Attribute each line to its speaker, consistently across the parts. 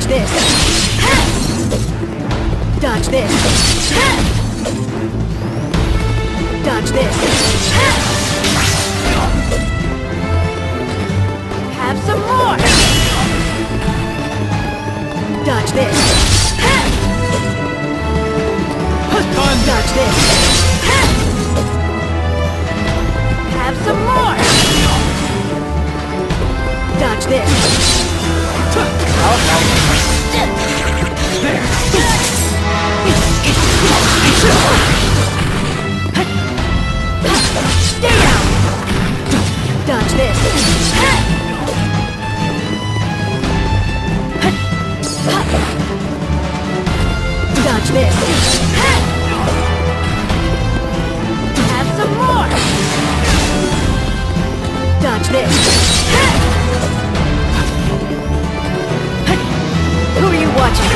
Speaker 1: this. Dodge this. Dodge this. Have some more. Dodge this. Dodge this. Have some more. Dodge this. Stay down. Dodge this. Dodge this. Have some more. Dodge this. Who are you watching?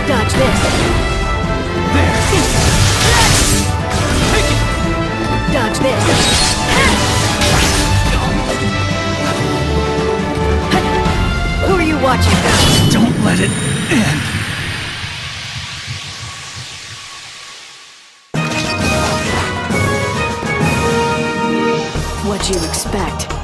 Speaker 1: Dodge this. Dodge this. Who are you watching?
Speaker 2: Don't let it end.
Speaker 1: What'd you expect?